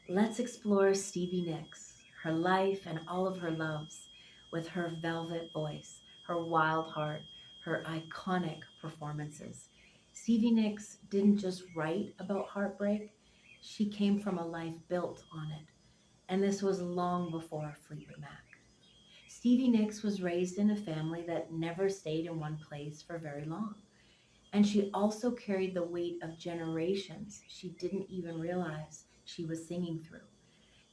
Let's explore Stevie Nicks, her life and all of her loves, with her velvet voice, her wild heart, her iconic performances. Stevie Nicks didn't just write about heartbreak, she came from a life built on it. And this was long before Fleetwood Mac. Stevie Nicks was raised in a family that never stayed in one place for very long. And she also carried the weight of generations she didn't even realize she was singing through.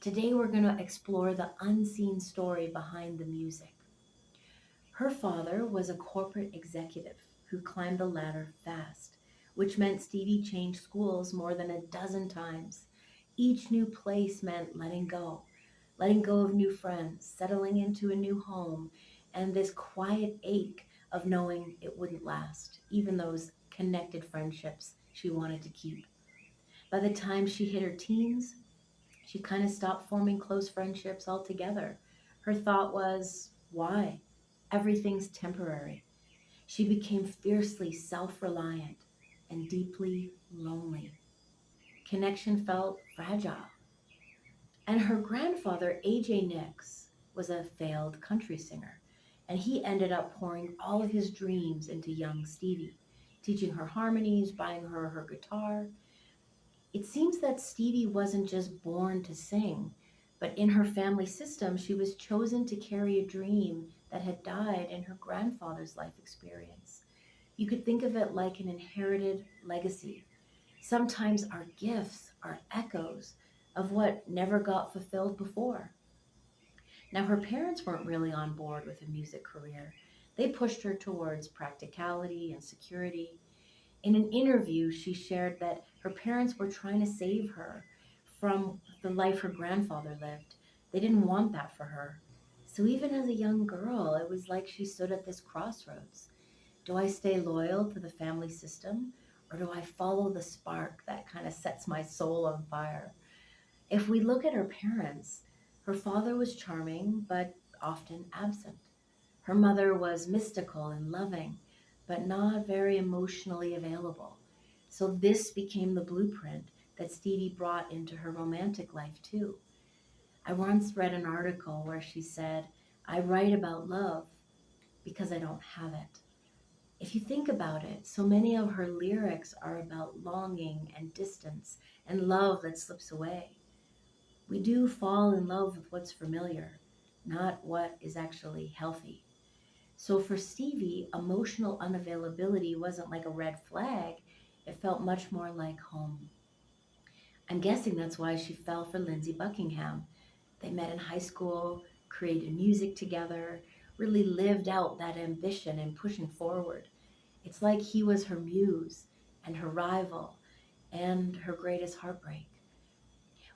Today, we're going to explore the unseen story behind the music. Her father was a corporate executive who climbed the ladder fast, which meant Stevie changed schools more than a dozen times. Each new place meant letting go of new friends, settling into a new home, and this quiet ache of knowing it wouldn't last, even those connected friendships she wanted to keep. By the time she hit her teens, she kind of stopped forming close friendships altogether. Her thought was, why? Everything's temporary. She became fiercely self reliant and deeply lonely. Connection felt fragile. And her grandfather, A.J. Nicks, was a failed country singer. And he ended up pouring all of his dreams into young Stevie, teaching her harmonies, buying her guitar. It seems that Stevie wasn't just born to sing, but in her family system, she was chosen to carry a dream that had died in her grandfather's life experience. You could think of it like an inherited legacy. Sometimes our gifts are echoes of what never got fulfilled before. Now, her parents weren't really on board with a music career. They pushed her towards practicality and security. In an interview, she shared that her parents were trying to save her from the life her grandfather lived. They didn't want that for her. So even as a young girl, it was like she stood at this crossroads. Do I stay loyal to the family system, or do I follow the spark that kind of sets my soul on fire? If we look at her parents, her father was charming but often absent. Her mother was mystical and loving, but not very emotionally available. So this became the blueprint that Stevie brought into her romantic life too. I once read an article where she said, I write about love because I don't have it. If you think about it, so many of her lyrics are about longing and distance and love that slips away. We do fall in love with what's familiar, not what is actually healthy. So for Stevie, emotional unavailability wasn't like a red flag, it felt much more like home. I'm guessing that's why she fell for Lindsey Buckingham. They met in high school, created music together, really lived out that ambition and pushing forward. It's like he was her muse and her rival and her greatest heartbreak.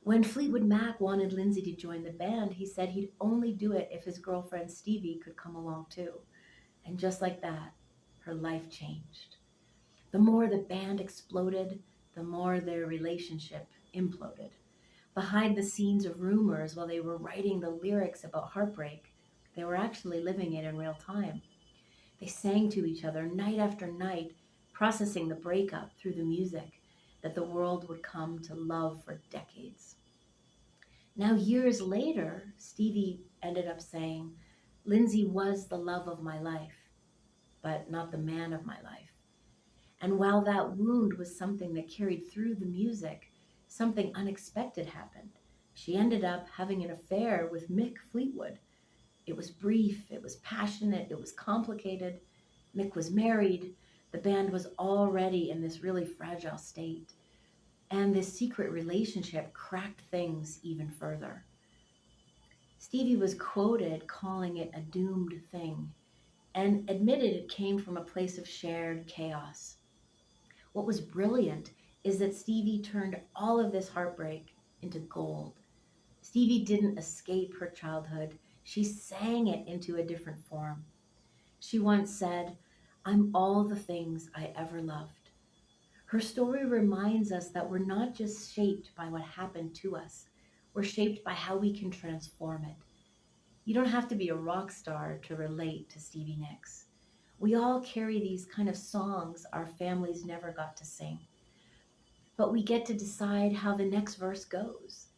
When Fleetwood Mac wanted Lindsay to join the band, he said he'd only do it if his girlfriend Stevie could come along too. And just like that, her life changed. The more the band exploded, the more their relationship imploded. Behind the scenes of rumors, while they were writing the lyrics about heartbreak, they were actually living it in real time. They sang to each other night after night, processing the breakup through the music that the world would come to love for decades. Now, years later, Stevie ended up saying, Lindsay was the love of my life, but not the man of my life. And while that wound was something that carried through the music, something unexpected happened. She ended up having an affair with Mick Fleetwood. It was brief, it was passionate, it was complicated. Mick was married. The band was already in this really fragile state. And this secret relationship cracked things even further. Stevie was quoted calling it a doomed thing and admitted it came from a place of shared chaos. What was brilliant is that Stevie turned all of this heartbreak into gold. Stevie didn't escape her childhood, she sang it into a different form. She once said, I'm all the things I ever loved. Her story reminds us that we're not just shaped by what happened to us, we're shaped by how we can transform it. You don't have to be a rock star to relate to Stevie Nicks. We all carry these kind of songs our families never got to sing, but we get to decide how the next verse goes.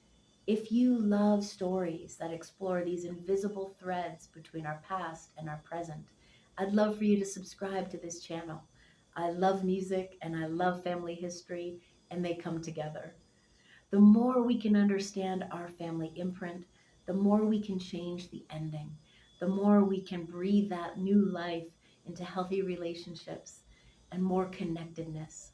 If you love stories that explore these invisible threads between our past and our present, I'd love for you to subscribe to this channel. I love music and I love family history, and they come together. The more we can understand our family imprint, the more we can change the ending, the more we can breathe that new life into healthy relationships and more connectedness.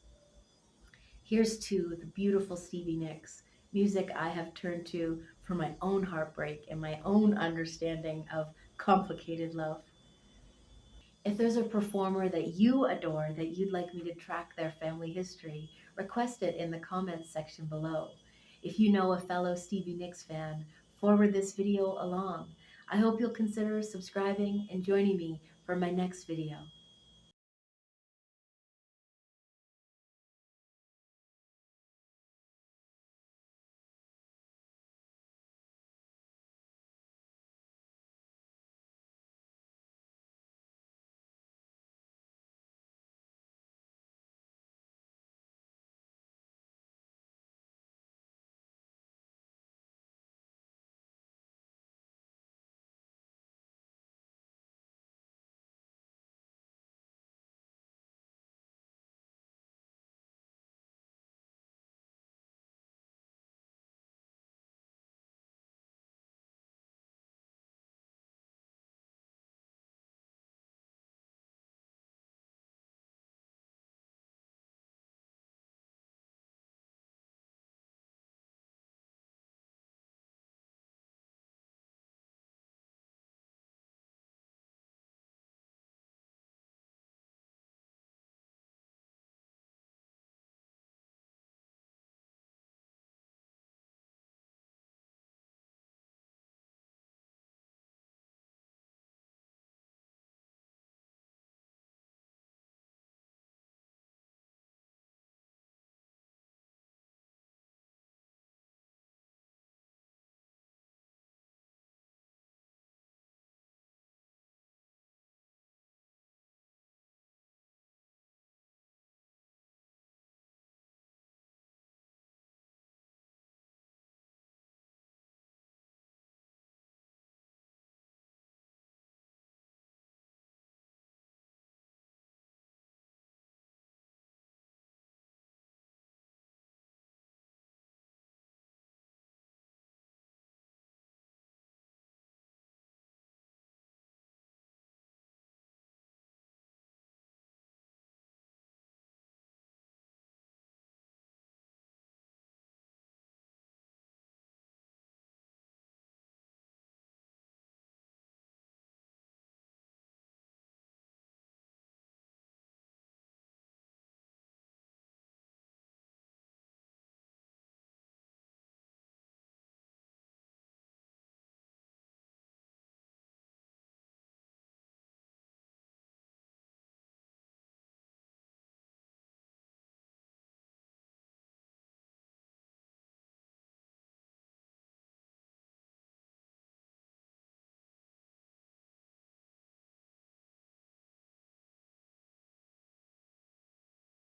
Here's to the beautiful Stevie Nicks, music I have turned to for my own heartbreak and my own understanding of complicated love. If there's a performer that you adore that you'd like me to track their family history, request it in the comments section below. If you know a fellow Stevie Nicks fan, forward this video along. I hope you'll consider subscribing and joining me for my next video.